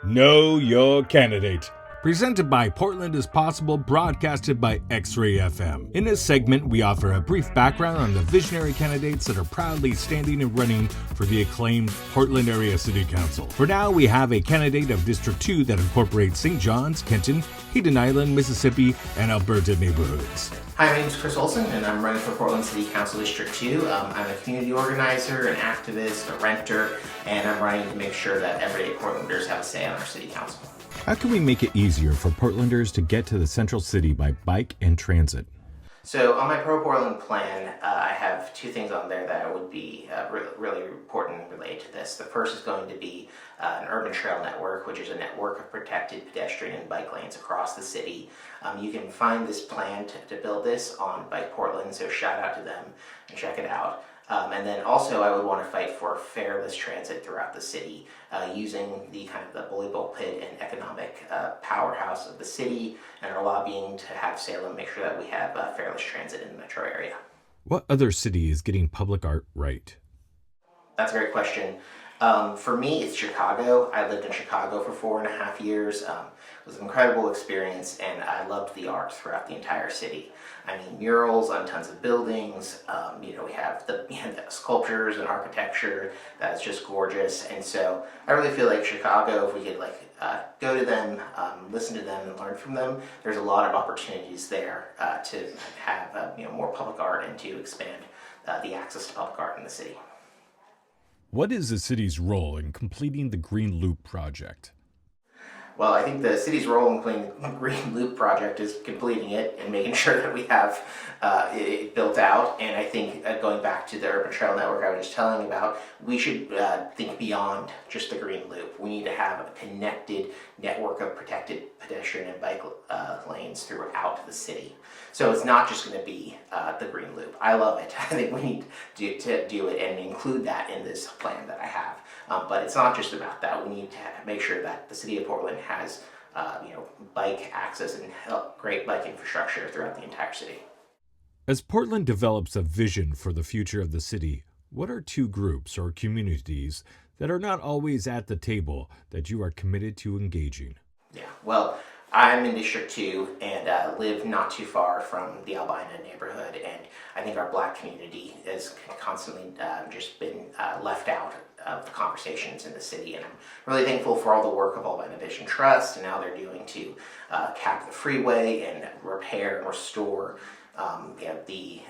Know Your Candidate. Presented by Portland is Possible, broadcasted by XRAY FM. In this segment, we offer a brief background on the visionary candidates that are proudly standing and running for the acclaimed Portland Area City Council. For now, we have a candidate of District 2 that incorporates St. John's, Kenton, Hayden Island, Mississippi, and Alberta neighborhoods. Hi, my name is Chris Olson, and I'm running for Portland City Council District 2. I'm a community organizer, an activist, a renter, and I'm running to make sure that everyday Portlanders have a say on our city council. How can we make it easier for Portlanders to get to the central city by bike and transit? So on my Pro-Portland plan, I have two things on there that would be really important related to this. The first is going to be an urban trail network, which is a network of protected pedestrian and bike lanes across the city. You can find this plan to build this on Bike Portland, so shout out to them and check it out. And then also I would want to fight for fairless transit throughout the city, using the kind of the bully pulpit and economic powerhouse of the city, and are lobbying to have Salem make sure that we have fairless transit in the metro area. What other city is getting public art right? That's a great question. For me, it's Chicago. I lived in Chicago for 4.5 years. It was an incredible experience, and I loved the art throughout the entire city. I mean, murals on tons of buildings. We have the sculptures and architecture that is just gorgeous. And so I really feel like Chicago, if we could go to them, listen to them, and learn from them, there's a lot of opportunities there to have more public art and to expand the access to public art in the city. What is the city's role in completing the Green Loop project? Well, I think the city's role in completing the Green Loop project is completing it and making sure that we have it built out. And I think going back to the urban trail network I was just telling about, we should think beyond just the Green Loop. We need to have a connected network of protected pedestrian and bike lanes throughout the city. So it's not just going to be the Green Loop. I love it. I think we need to do it and include that in this plan that I have. But it's not just about that. We need to make sure that the city of Portland has bike access and great bike infrastructure throughout the entire city. As Portland develops a vision for the future of the city, what are two groups or communities that are not always at the table that you are committed to engaging? Yeah, well, I'm in District 2 and live not too far from the Albina neighborhood, and I think our Black community has constantly just been left out of the conversations in the city, and I'm really thankful for all the work of Albina Vision Trust and how they're doing to cap the freeway and repair and restore the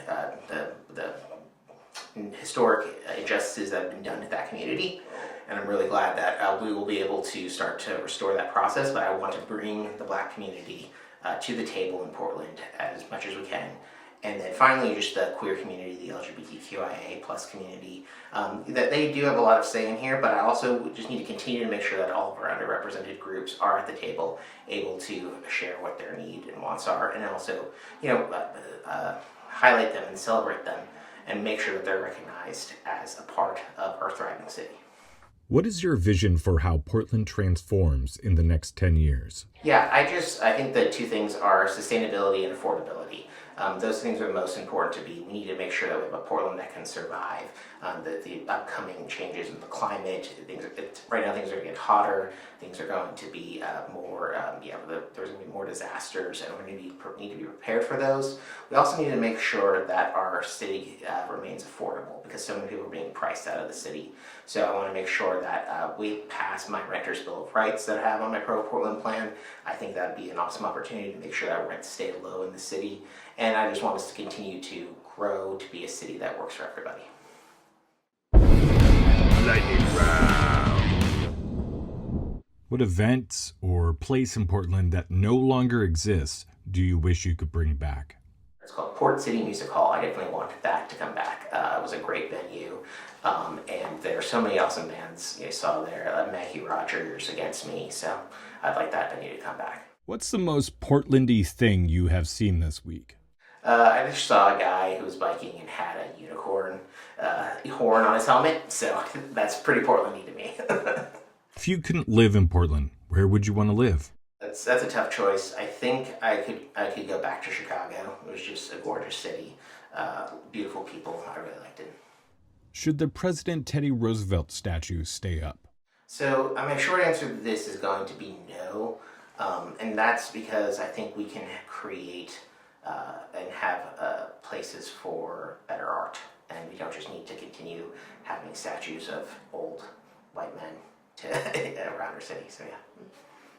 historic injustices that have been done to that community. And I'm really glad that we will be able to start to restore that process, but I want to bring the Black community to the table in Portland as much as we can. And then finally, just the queer community, the LGBTQIA plus community, that they do have a lot of say in here, but I also just need to continue to make sure that all of our underrepresented groups are at the table, able to share what their needs and wants are, and also, highlight them and celebrate them, and make sure that they're recognized as a part of our thriving city. What is your vision for how Portland transforms in the next 10 years? Yeah, I think the two things are sustainability and affordability. Those things are most important to be. We need to make sure that we have a Portland that can survive the upcoming changes in the climate. Right now things are going to get hotter. Things are going to be there's going to be more disasters, and we're going to need to be prepared for those. We also need to make sure that our city remains affordable, because so many people are being priced out of the city. So I want to make sure that we pass my Renters' Bill of Rights that I have on my Pro-Portland plan. I think that would be an awesome opportunity to make sure that rents stay low in the city. And I just want us to continue to grow to be a city that works for everybody. Lightning round. What events or place in Portland that no longer exists do you wish you could bring back? It's called Port City Music Hall. I definitely want that to come back. It was a great venue, and there are so many awesome bands you saw there. Maggie Rogers, Against Me, so I'd like that venue to come back. What's the most Portlandy thing you have seen this week? I just saw a guy who was biking and had a unicorn horn on his helmet, so that's pretty Portlandy to me. If you couldn't live in Portland, where would you want to live? That's a tough choice. I think I could go back to Chicago. It was just a gorgeous city, beautiful people. I really liked it. Should the President Teddy Roosevelt statue stay up? So my short answer to this is going to be no, and that's because I think we can create and have places for better art, and we don't just need to continue having statues of old white men around our city. So yeah.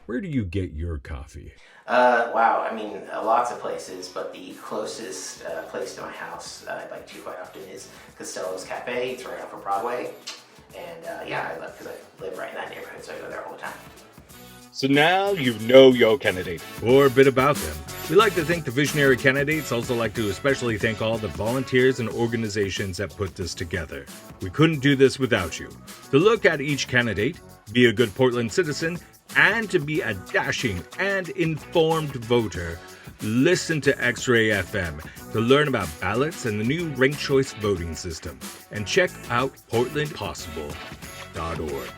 Where do you get your coffee? Wow, I mean, lots of places, but the closest place to my house I like to quite often is Costello's Cafe. It's right off of Broadway. And yeah, I love because I live right in that neighborhood, so I go there all the time. So now you know your candidate, or a bit about them. We like to thank the visionary candidates, also like to especially thank all the volunteers and organizations that put this together. We couldn't do this without you. To look at each candidate, be a good Portland citizen, and to be a dashing and informed voter, listen to X-Ray FM to learn about ballots and the new ranked choice voting system. And check out portlandpossible.org.